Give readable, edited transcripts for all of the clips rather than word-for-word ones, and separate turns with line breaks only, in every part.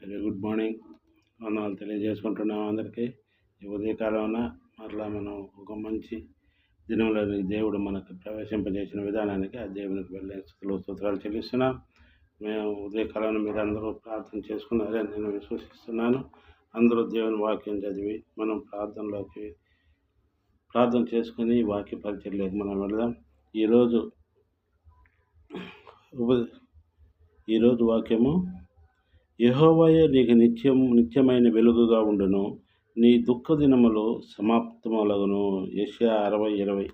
Very good morning. వందనాలు తెలియజేసుకుంటున్నాం అందరికీ. ఈ ఉదయకాలమున మరలా మనం ఒక మంచి దినంలోని దేవుడు మనకు ప్రవేశింపజేసిన విధానానికి ఆ దేవునికి వెళ్ళే స్థుతులు స్తోత్రాలు చెల్లిస్తున్నాం. మేము ఉదయకాలంలో మీరందరూ ప్రార్థన చేసుకున్నారని నేను విశ్వసిస్తున్నాను. అందరూ దేవుని వాక్యం చదివి మనం ప్రార్థన చేసుకుని వాక్య పరిచర్యలోకి మనం వెళదాం. ఈరోజు వాక్యము, యెహోవాయే నీకు నిత్యమైన వెలుగుగా ఉండును, నీ దుఃఖ దినములు సమాప్తములగును. యెషయా 60:20.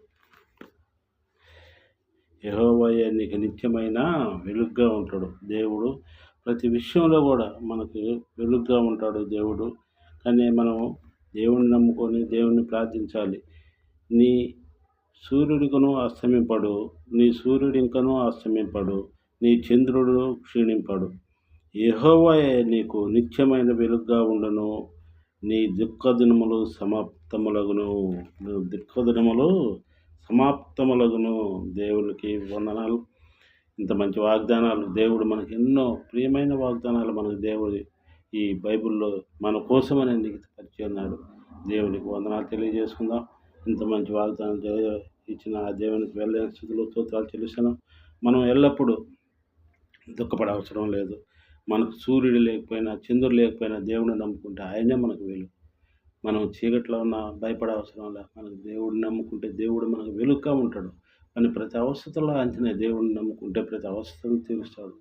యెహోవాయే నీకు నిత్యమైన వెలుగుగా ఉంటాడు. దేవుడు ప్రతి విషయంలో కూడా మనకు వెలుగుగా ఉంటాడు దేవుడు. కానీ మనం దేవుణ్ణి నమ్ముకొని దేవుణ్ణి ప్రార్థించాలి. నీ సూర్యుడికను అస్తమింపడు, నీ సూర్యుడు ఇంకనూ అస్తమింపడు, నీ చంద్రుడు క్షీణింపడు. యెహోవాయే నీకు నిత్యమైన వెలుగుగా ఉండును, నీ దుఃఖదినములు సమాప్తములగును. దుఃఖదినములు సమాప్తములగును. దేవునికి వందనాలు. ఇంత మంచి వాగ్దానాలు దేవుడు మనకి ఎన్నో ప్రియమైన వాగ్దానాలు మనకు దేవుడు ఈ బైబిల్లో మన కోసమని లిఖితపరిచి ఉన్నాడు. దేవునికి వందనాలు తెలియజేసుకుందాం. ఇంత మంచి వాగ్దానం ఇచ్చిన ఆ దేవునికి వెళ్ళే స్థితిలో స్తోత్రాలు చెల్లిస్తున్నాం. మనం ఎల్లప్పుడూ దుఃఖపడే అవసరం లేదు. మనకు సూర్యుడు లేకపోయినా చంద్రుడు లేకపోయినా దేవుడిని నమ్ముకుంటే ఆయనే మనకు వెలుగు. మనం చీకట్లో ఉన్న భయపడే అవసరం లేదు. మనకు దేవుడిని నమ్ముకుంటే దేవుడు మనకు వెలుగుగా ఉంటాడు. కానీ ప్రతి అవస్థలో అంచనే దేవుడిని నమ్ముకుంటే ప్రతి అవస్థను తీరుస్తాడు.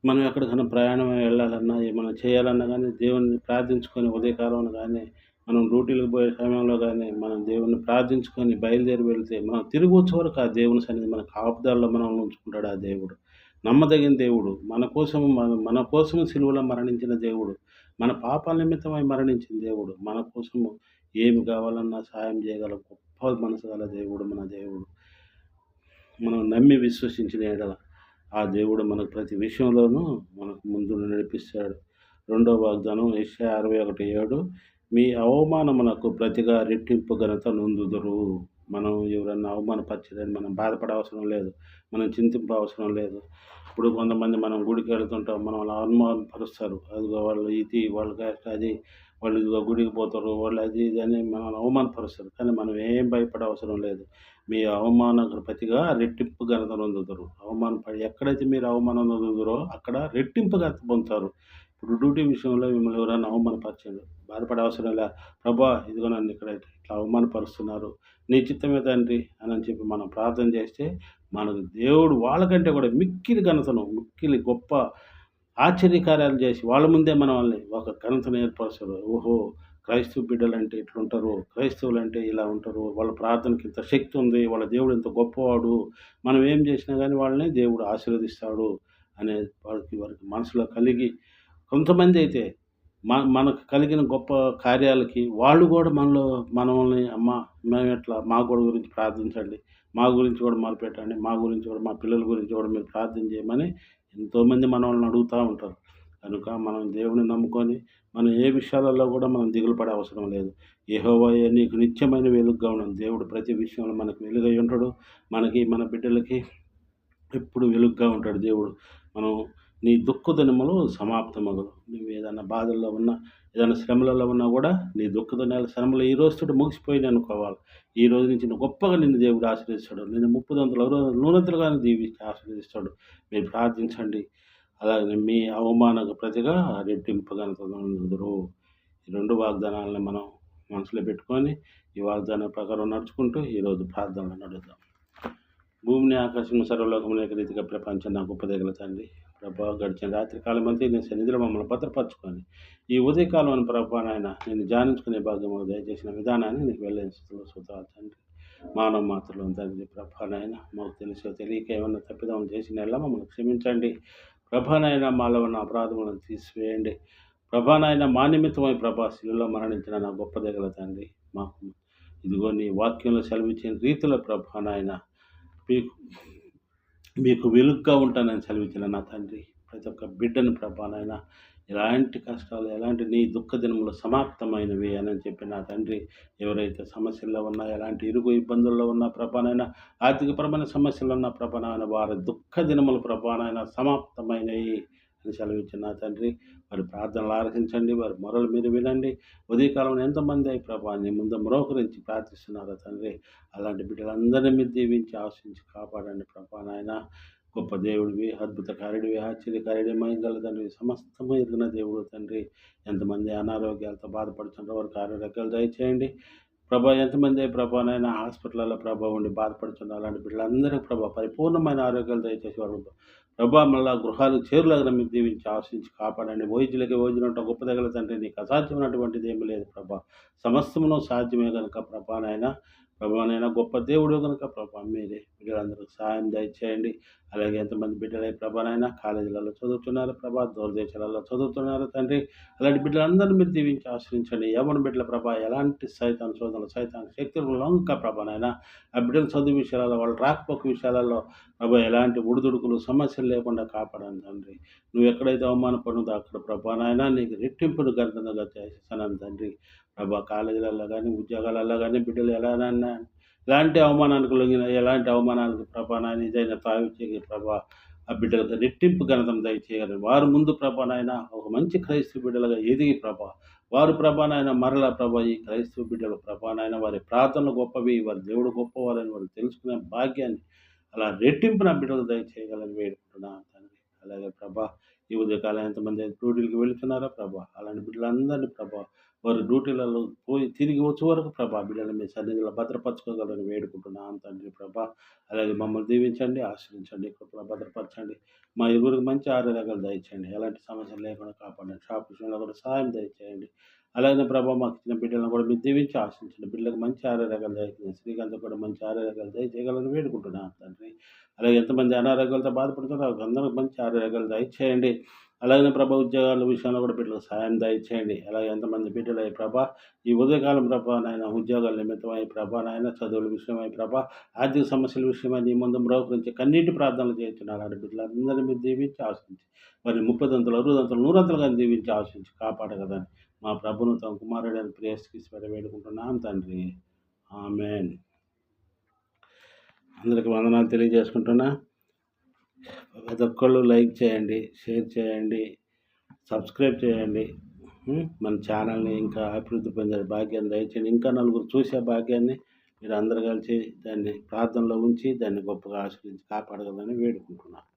మనం ఎక్కడికైనా ప్రయాణం వెళ్ళాలన్నా ఏమైనా చేయాలన్నా కానీ దేవుడిని ప్రార్థించుకొని ఉదయకాలంలో కానీ మనం డ్యూటీలకు పోయే సమయంలో కానీ మనం దేవుడిని ప్రార్థించుకొని బయలుదేరి వెళ్తే మనం తిరిగి వచ్చే వరకు ఆ దేవుని సన్నిధి మన కాపుదాల్లో మనం ఉంచుకుంటాడు. ఆ దేవుడు నమ్మదగిన దేవుడు. మన కోసము సిలువలో మరణించిన దేవుడు, మన పాపాల నిమిత్తమై మరణించిన దేవుడు, మన కోసము ఏమి కావాలన్నా సాయం చేయగల గొప్ప మనసు గల దేవుడు మన దేవుడు. మనం నమ్మి విశ్వసించిన ఎడల ఆ దేవుడు మనకు ప్రతి విషయంలోనూ మనకు ముందు నడిపిస్తాడు. రెండవ వాగ్దానం యెషయా 61:7, మీ అవమానమునకు ప్రతిగా రెట్టింపు ఘనత నొందుదురు. మనం ఎవరన్నా అవమానపరిచారని మనం బాధపడే అవసరం లేదు, మనం చింతింప అవసరం లేదు. ఇప్పుడు కొంతమంది మనం గుడికి వెళ్తుంటాం, మనం అలా అవమానపరుస్తారు. అదిగో వాళ్ళు ఇది, వాళ్ళకి అది, వాళ్ళు ఇదిగో గుడికి పోతారు, వాళ్ళు అది ఇది అని మనల్ని అవమానపరుస్తారు. కానీ మనం ఏం భయపడే అవసరం లేదు. మీ అవమానకు ప్రతిగా రెట్టింపు ఘనత నొందుదురు. ఎక్కడైతే మీరు అవమానం నొందుదురో అక్కడ రెట్టింపు ఘనత పొందుతారు. ఇప్పుడు డ్యూటీ విషయంలో మిమ్మల్ని ఎవరైనా అవమానపరచండి, బాధపడే అవసరం లే. ప్రభా ఇదిగో నన్ను ఇక్కడ ఇట్లా అవమానపరుస్తున్నారు, నీ చిత్తమే తండ్రి అని చెప్పి మనం ప్రార్థన చేస్తే మనకు దేవుడు వాళ్ళకంటే కూడా మిక్కిలి ఘనతను, మిక్కిలి గొప్ప ఆశ్చర్యకార్యాలు చేసి వాళ్ళ ముందే మనల్ని ఒక ఘనతను ఏర్పరుస్తారు. ఓహో, క్రైస్తవ బిడ్డలంటే ఇట్లుంటారు, క్రైస్తవులంటే ఇలా ఉంటారు, వాళ్ళ ప్రార్థనకి ఇంత శక్తి ఉంది, వాళ్ళ దేవుడు ఇంత గొప్పవాడు, మనం ఏం చేసినా కానీ వాళ్ళని దేవుడు ఆశీర్వదిస్తాడు అనే వారికి మనసులో కలిగి, కొంతమంది అయితే మనకు కలిగిన గొప్ప కార్యాలకి వాళ్ళు కూడా మనల్ని అమ్మ మేము ఎట్లా మా కూడా గురించి ప్రార్థించండి, మా గురించి కూడా మొదలుపెట్టండి, మా గురించి కూడా మా పిల్లల గురించి కూడా మీరు ప్రార్థన చేయమని ఎంతోమంది మనల్ని అడుగుతూ ఉంటారు. కనుక మనం దేవుని నమ్ముకొని మనం ఏ విషయాలలో కూడా మనం దిగులు పడే అవసరం లేదు. యెహోవాయే నీకు నిత్యమైన వెలుగుగా ఉన్నాడు. దేవుడు ప్రతి విషయంలో మనకు వెలుగై ఉంటాడు. మనకి మన బిడ్డలకి ఎప్పుడు వెలుగుగా ఉంటాడు దేవుడు. మనం నీ దుఃఖ దినములు సమాప్తమగును. నువ్వు ఏదైనా బాధల్లో ఉన్నా, ఏదైనా శ్రమలలో ఉన్నా కూడా నీ దుఃఖ దినాల శ్రమలు ఈ రోజుతో ముగిసిపోయినాయి అనుకోవాలి. ఈ రోజు నుంచి గొప్పగా నిన్ను దేవుడు ఆశీర్వదిస్తాడు. నిన్ను 30 నూరంతలుగానే దీవించి ఆశీర్వదిస్తాడు. మీరు ప్రార్థించండి. అలాగే మీ అవమానకు ప్రతిగా రెట్టింపు ఘనత నొందుదురు. ఈ 2 వాగ్దానాలను మనం మనసులో పెట్టుకొని ఈ వాగ్దానం ప్రకారం నడుచుకుంటూ ఈరోజు ప్రార్థనలు నడుద్దాం. భూమిని ఆకాశం సర్వలోకములు రీతిగా ప్రపంచం నాకు గొప్పదగల తండ్రి, ప్రభా గడిచిన రాత్రి కాలం అంతా నేను సన్నిధిలో మమ్మల్ని భద్రపరచుకొని ఈ ఉదయకాలం ప్రభా నాయన నేను ధ్యానించుకునే భాగ్యము దయచేసిన విధానాన్ని నీకు వెళ్ళిన స్తోత్రాలు తండ్రి. మానవ మాత్రలో తండ్రి ప్రభా నాయన మాకు తెలిసో తెలియక ఏమన్నా తప్పిదం చేసిన ఎలా మమ్మల్ని క్షమించండి. ప్రభానైనా మాలో ఉన్న అపరాధములను తీసివేయండి. ప్రభానైనా మా నిమిత్తమై ప్రభా శిలువలో మరణించిన నా గొప్ప దగ్గర తండ్రి, మాకు ఇదిగో నీ వాక్యంలో సెలవిచ్చిన రీతిలో ప్రభానైనా మీకు వెలుగుగా ఉంటానని సెలవిచ్చిన నా తండ్రి, ప్రతి ఒక్క బిడ్డను ప్రభానైనా ఎలాంటి కష్టాలు, ఎలాంటి నీ దుఃఖ దినములు సమాప్తమైనవి అని చెప్పి నా తండ్రి, ఎవరైతే సమస్యల్లో ఉన్నా, ఎలాంటి ఇరుగు ఇబ్బందుల్లో ఉన్న ప్రభానైనా, ఆర్థికపరమైన సమస్యలు ఉన్న ప్రభానైనా వారి దుఃఖ దినములు ప్రభానైనా సమాప్తమైనవి అని సెలవిచ్చిన నా తండ్రి, వారి ప్రార్థనలు ఆలకించండి, వారి మొరలు మీరు వినండి. ఉదయకాలంలో ఎంతమంది అయి ప్రభా నీ ముందు మోకరించి ప్రార్థిస్తున్నారో తండ్రి, అలాంటి బిడ్డలందరినీ మీరు దీవించి ఆశించి కాపాడండి ప్రభా నాయన. గొప్ప దేవుడివి, అద్భుతకారుడివి, ఆశ్చర్యకారుడి, మహిమగల తండ్రి, సమస్తము ఎరిగిన దేవుడు తండ్రి. ఎంతమంది అనారోగ్యాలతో బాధపడుతున్నారో వారికి ఆరోగ్యాలు దయచేయండి ప్రభా. ఎంతమంది ప్రభానైనా హాస్పిటల్లో ప్రభా ఉండి బాధపడుతున్నారు అలాంటి బిడ్డలందరికీ ప్రభా పరిపూర్ణమైన ఆరోగ్యాలు దయచేసి వారు ప్రభా మళ్ళా గృహాలు చేరులాగా మీరు దీవించి ఆశించి కాపాడండి. వైద్యులకి వైద్యులంటే గొప్ప దగ్గర తండ్రి, నీకు అసాధ్యమైనటువంటిది ఏమీ లేదు ప్రభా. సమస్తమును సాధ్యమే కనుక ప్రభానైనా గొప్ప దేవుడు కనుక ప్రభా మీరే బిడ్డలందరికీ సహాయం దయచేయండి. అలాగే ఎంతమంది బిడ్డలై ప్రభానైనా కాలేజీలలో చదువుతున్నారు ప్రభా, దూరదేశాలలో చదువుతున్నారు తండ్రి. అలాంటి బిడ్డలందరినీ మీరు దీవించి ఆశ్రయించండి. యవ్వన బిడ్డల ప్రభా ఎలాంటి సైతాన్ శోధనలు సైతాన్ శక్తులు లొంక ప్రభానైనా ఆ బిడ్డల చదువు విషయాలలో వాళ్ళ రాకపోక విషయాలలో ప్రభా ఎలాంటి ఉడుదుడుకులు సమస్యలు లేకుండా కాపాడండి తండ్రి. నువ్వు ఎక్కడైతే అవమానపడినదో అక్కడ ప్రభానైనా నీకు రెట్టింపును గర్దనగా చేస్తాను తండ్రి. ప్రభా కాలేజీలలో కానీ ఉద్యోగాలలో కానీ బిడ్డలు ఎలానైనా ఎలాంటి అవమానానికి లొంగిన ఎలాంటి అవమానాలకు ప్రభా నాయన ఇదైనా తావిచ్చే ప్రభా ఆ బిడ్డలకు రెట్టింపు ఘనతను దయచేయాలి. వారు ముందు ప్రభా నాయన ఒక మంచి క్రైస్తవ బిడ్డలుగా ఎదిగి ప్రభా వారు ప్రభా నాయన మరలా ప్రభా ఈ క్రైస్తవ బిడ్డలు ప్రభా నాయన వారి ప్రార్థనలు గొప్పవి, వారి దేవుడు గొప్పవారని వారు తెలుసుకునే భాగ్యాన్ని అలా రెట్టింపు నా బిడ్డలు దయచేయగలని వేడుకుంటున్నాను తండ్రి. అలాగే ప్రభా ఈ ఉదయకాలం ఎంతమంది డ్యూటీలకు వెళుతున్నారో ప్రభా అలాంటి బిడ్డలందరినీ ప్రభా వారు డ్యూటీలలో పోయి తిరిగి వచ్చే వరకు ప్రభా బిడ్డలు మీ సన్నిధిలో భద్రపరచుకోగలని వేడుకుంటున్నాను తండ్రి ప్రభా. అలాగే మమ్మల్ని దీవించండి, ఆశ్రయించండి, కృపలో భద్రపరచండి. మా ఇరువురికి మంచి ఆరోగ్యాలు దయచేయండి, ఎలాంటి సమస్యలు లేకుండా కాపాడండి. షాప్ విషయంలో కూడా సహాయం దయచేయండి. అలాగే ప్రభా మాకు ఇచ్చిన బిడ్డలను కూడా మీరు దీవించి ఆశించండి. బిడ్డలకు మంచి ఆరోగ్యాలు దయచేయండి. శ్రీకాంత్ కూడా మంచి ఆరోగ్యాలు దయచేయగలని వేడుకుంటున్నాను తండ్రి. అలాగే ఎంతమంది అనారోగ్యాలతో బాధపడుతున్నారో అందరికి మంచి ఆరోగ్యాలు దయచేయండి. అలాగే ప్రభా ఉద్యోగాల విషయంలో కూడా బిడ్డలకు సహాయం దయచేయండి. అలాగే ఎంతమంది బిడ్డలు అయి ప్రభా ఈ ఉదయకాలం ప్రభా నాయన ఉద్యోగాల నిమిత్తమై ప్రభా నాయన చదువుల విషయమై ప్రభా ఆర్థిక సమస్యల విషయమై నీ ముందు గురించి కన్నీటి ప్రార్థనలు చేస్తున్నారు. అలాంటి బిడ్డలందరినీ మీరు దీవించి ఆశించి వారిని 30 దంతలు 60 దంతలు 100 దంతలుగా దీవించి ఆశించి కాపాడగదని మా ప్రభును తమ కుమారుడైన ప్రేయస్కి వేడుకుంటున్నాం తండ్రి. ఆమెన్. అందరికి వందనాలు తెలియజేసుకుంటున్నా. ప్రతి ఒక్కళ్ళు లైక్ చేయండి, షేర్ చేయండి, సబ్స్క్రైబ్ చేయండి. మన ఛానల్ని ఇంకా అభివృద్ధి పొందే భాగ్యాన్ని దయచేయండి. ఇంకా నలుగురు చూసే భాగ్యాన్ని మీరు అందరు కలిసి దాన్ని ప్రార్థనలో ఉంచి దాన్ని గొప్పగా ఆశ్రయించి కాపాడగలని వేడుకుంటున్నాను.